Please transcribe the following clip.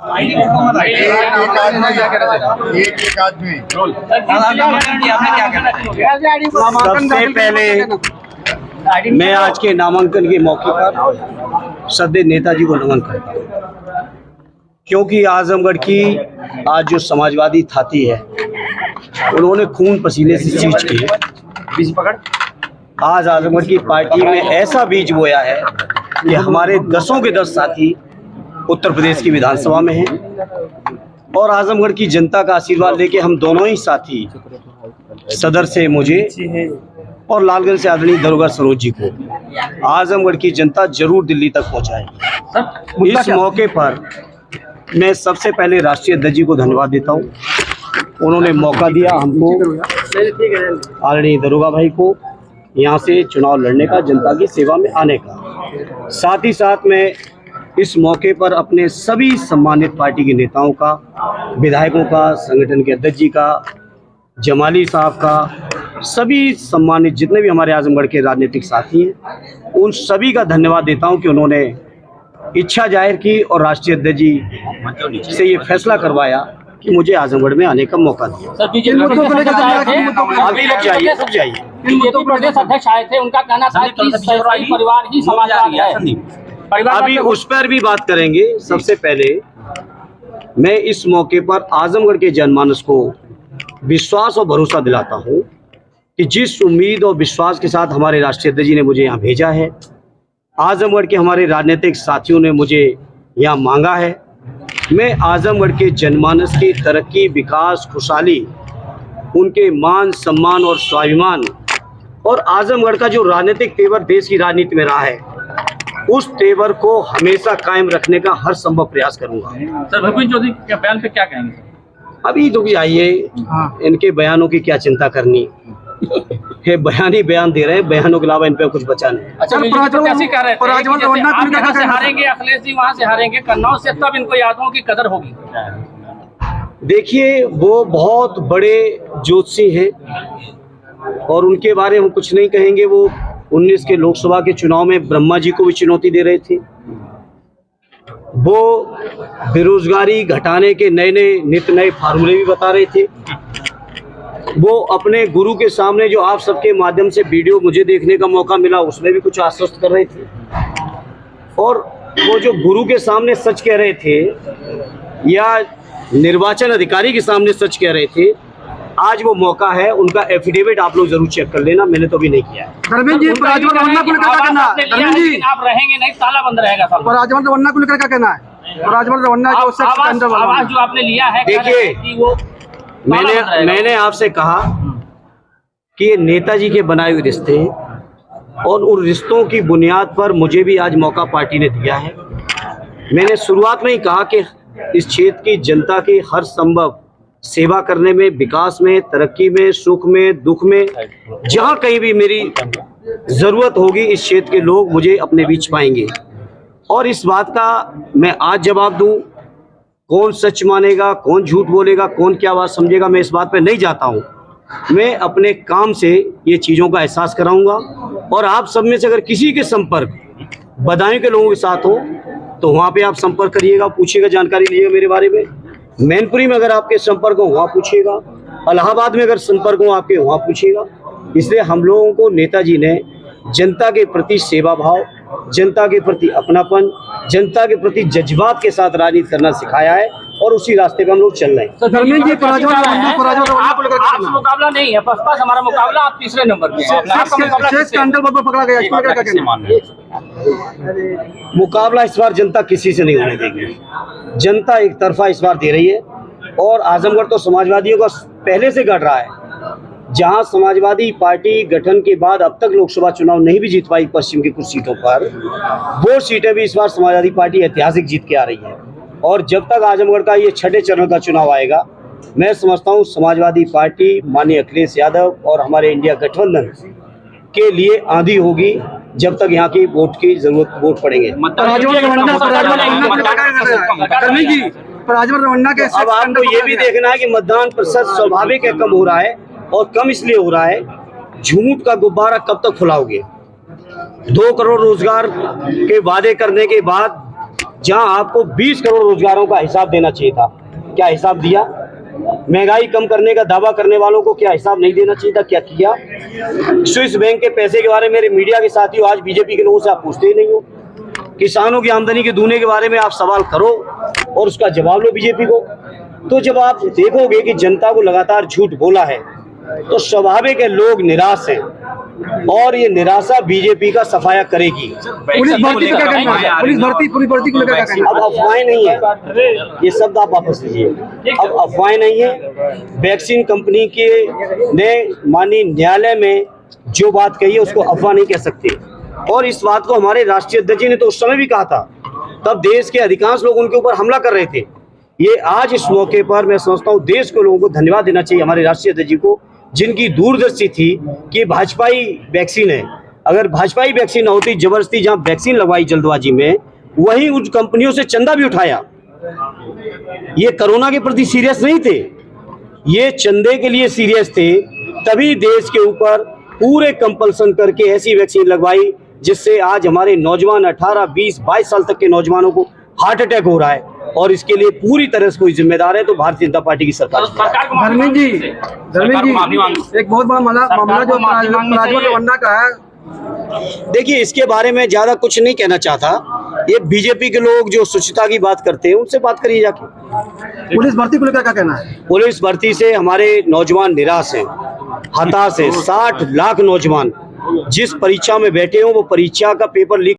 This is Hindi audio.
एक आदमी। सबसे पहले मैं आज के नामांकन के मौके पर श्रद्धेय नेताजी को नमन करता हूँ, क्योंकि आजमगढ़ की आज जो समाजवादी थाती है उन्होंने खून पसीने से सींच के आज आजमगढ़ की पार्टी में ऐसा बीज बोया है कि हमारे 10 के 10 साथी उत्तर प्रदेश की विधानसभा में हैं और आजमगढ़ की जनता का आशीर्वाद लेके हम दोनों ही साथी सदर से मुझे और लालगंज से आदरणीय दरोगा सरोज जी को आजमगढ़ की जनता जरूर दिल्ली तक पहुंचाएगी। इस मौके पर मैं सबसे पहले राष्ट्रीय अध्यक्ष जी को धन्यवाद देता हूं, उन्होंने मौका दिया हमको, आदरणीय दरोगा भाई को यहाँ से चुनाव लड़ने का, जनता की सेवा में आने का। साथ ही साथ मैं इस मौके पर अपने सभी सम्मानित पार्टी के नेताओं का, विधायकों का, संगठन के अध्यक्ष जी का, जमाली साहब का, सभी सम्मानित जितने भी हमारे आजमगढ़ के राजनीतिक साथी हैं, उन सभी का धन्यवाद देता हूं कि उन्होंने इच्छा जाहिर की और राष्ट्रीय अध्यक्ष जी से ये फैसला करवाया कि मुझे आजमगढ़ में आने का मौका दिया। अभी रुक जाइए, रुक जाइए। प्रदेश अध्यक्ष आए थे, उनका कहना था कि परिवार ही समाजवादी है। अभी उस पर भी बात करेंगे। सबसे पहले मैं इस मौके पर आजमगढ़ के जनमानस को विश्वास और भरोसा दिलाता हूं कि जिस उम्मीद और विश्वास के साथ हमारे राष्ट्रीय अध्यक्ष जी ने मुझे यहाँ भेजा है, आजमगढ़ के हमारे राजनीतिक साथियों ने मुझे यहाँ मांगा है, मैं आजमगढ़ के जनमानस की तरक्की, विकास, खुशहाली, उनके मान सम्मान और स्वाभिमान और आजमगढ़ का जो राजनीतिक तेवर देश की राजनीति में रहा है, उस तेवर को हमेशा कायम रखने का हर संभव प्रयास करूंगा। सर, भूपेंद्र चौधरी के बयान पे क्या कहेंगे? अभी तो आइए, इनके बयानों की क्या चिंता करनी है, बयान ही बयान दे रहे हैं, बयानों के अलावा इन पे कुछ बचा नहीं। अच्छा, कैसे कह रहे थे आप यहाँ से हारेंगे, अखिलेश जी वहाँ से हारेंगे, कन्नौज से, तब इनको यादों की कदर होगी। देखिए, वो बहुत बड़े ज्योतिषी हैं और उनके बारे में हम कुछ नहीं कहेंगे। वो 19 के लोकसभा के चुनाव में ब्रह्मा जी को भी चुनौती दे रहे थे। वो बेरोजगारी घटाने के नए नए फार्मूले भी बता रहे थे। वो अपने गुरु के सामने, जो आप सबके माध्यम से वीडियो मुझे देखने का मौका मिला, उसमें भी कुछ आश्वस्त कर रहे थे। और वो जो गुरु के सामने सच कह रहे थे या निर्वाचन अधिकारी के सामने सच कह रहे थे, आज वो मौका है। उनका एफिडेविट आप लोग जरूर चेक कर लेना, मैंने तो अभी नहीं किया है। धर्मेंद्र जी, राजवंत वन्ना को लेकर क्या कहना है? धर्मेंद्र जी, आप रहेंगे नहीं, ताला बंद रहेगा। राजवंत वन्ना को लेकर क्या कहना है? राजवंत वन्ना जो आवाज जो आपने लिया है, देखिए, मैंने आपसे कहा कि ये नेताजी के बनाए हुए रिश्ते हैं और उन रिश्तों की बुनियाद पर मुझे भी आज मौका पार्टी ने दिया है। मैंने शुरुआत में ही कहा कि इस क्षेत्र की जनता की हर संभव सेवा करने में, विकास में, तरक्की में, सुख में, दुख में, जहां कहीं भी मेरी जरूरत होगी, इस क्षेत्र के लोग मुझे अपने बीच पाएंगे। और इस बात का मैं आज जवाब दूं, कौन सच मानेगा, कौन झूठ बोलेगा, कौन क्या बात समझेगा, मैं इस बात पे नहीं जाता हूं। मैं अपने काम से ये चीज़ों का एहसास कराऊंगा और आप सब में से अगर किसी के संपर्क बदायूं के लोगों के साथ हो तो वहाँ पे आप संपर्क करिएगा, पूछिएगा, जानकारी लीजिएगा मेरे बारे में। मैनपुरी में अगर आपके संपर्क हो वहाँ पूछिएगा, इलाहाबाद में अगर संपर्क हो आपके वहाँ पूछिएगा। इसलिए हम लोगों को नेताजी ने जनता के प्रति सेवा भाव, जनता के प्रति अपनापन, जनता के प्रति जज्बात के साथ राजनीति करना सिखाया है और उसी रास्ते पे हम लोग चल रहे हैं। धर्मेंद्र जी, मुकाबला नहीं है, बसपा से हमारा मुकाबला, आप तीसरे नंबर पे मुकाबला इस बार जनता किसी से नहीं होने देगी। जनता एक तरफा इस बार दे रही है और आजमगढ़ तो समाजवादियों का पहले से गढ़ रहा है। जहां समाजवादी पार्टी गठन के बाद अब तक लोकसभा चुनाव नहीं भी जीत पाई पश्चिम की कुछ सीटों पर, वो सीटें भी इस बार समाजवादी पार्टी ऐतिहासिक जीत के आ रही है। और जब तक आजमगढ़ का ये 6ठे चरण का चुनाव आएगा, मैं समझता हूँ समाजवादी पार्टी, माननीय अखिलेश यादव और हमारे इंडिया गठबंधन के लिए आंधी होगी जब तक यहाँ की वोट की जरूरत वोट पड़ेंगे। अब आपको ये भी देखना है कि मतदान प्रतिशत स्वाभाविक है कम हो रहा है, और कम इसलिए हो रहा है, झूठ का गुब्बारा कब तक फुलाओगे? 2 करोड़ रोजगार के वादे करने के बाद जहां आपको 20 करोड़ रोजगारों का हिसाब देना चाहिए था, क्या हिसाब दिया? महंगाई कम करने का दावा करने वालों को क्या हिसाब नहीं देना चाहिए था, क्या किया? स्विस बैंक के पैसे के बारे में मेरे मीडिया के साथियों आज बीजेपी के लोगों से आप पूछते ही नहीं हो। किसानों की आमदनी के दूने के बारे में आप सवाल करो और उसका जवाब लो बीजेपी को। तो जब आप देखोगे कि जनता को लगातार झूठ बोला है तो स्वाभाविक है लोग निराश हैं और ये निराशा बीजेपी का सफाया करेगी। पुलिस भर्ती को क्या करना है? पुलिस भर्ती को लेकर क्या करना अब अफवाहें नहीं है, ये शब्द आप वापस लीजिए। अब अफवाहें नहीं है। वैक्सीन कंपनी के ने माननीय न्यायालय में जो बात कही है उसको अफवाह नहीं कह सकते। और इस बात को हमारे राष्ट्रीय अध्यक्ष जी ने तो उस समय भी कहा था, तब देश के अधिकांश लोग उनके ऊपर हमला कर रहे थे। ये आज इस मौके पर मैं समझता हूँ देश के लोगों को धन्यवाद देना चाहिए हमारे राष्ट्रीय अध्यक्ष जी को, जिनकी दूरदर्शी थी कि भाजपाई वैक्सीन है। अगर भाजपाई वैक्सीन न होती, जबरदस्ती जहां वैक्सीन लगवाई जल्दबाजी में, वहीं उन कंपनियों से चंदा भी उठाया। ये कोरोना के प्रति सीरियस नहीं थे, ये चंदे के लिए सीरियस थे। तभी देश के ऊपर पूरे कंपल्सन करके ऐसी वैक्सीन लगवाई जिससे आज हमारे नौजवान 18, 20, 22 साल तक के नौजवानों को हार्ट अटैक हो रहा है। और इसके लिए पूरी तरह से कोई जिम्मेदार है तो भारतीय जनता पार्टी की सरकार। धर्मेंद्र जी, एक बहुत बड़ा मामला जो राजभर रवन्ना का है। देखिए, इसके बारे में ज्यादा कुछ नहीं कहना चाहता। ये बीजेपी के लोग जो शुचिता की बात करते हैं उनसे बात करिए जाके। पुलिस भर्ती को लेकर क्या कहना है? पुलिस भर्ती से हमारे नौजवान निराश हैं, हताश है। 60 लाख नौजवान जिस परीक्षा में बैठे हो वो परीक्षा का पेपर लीक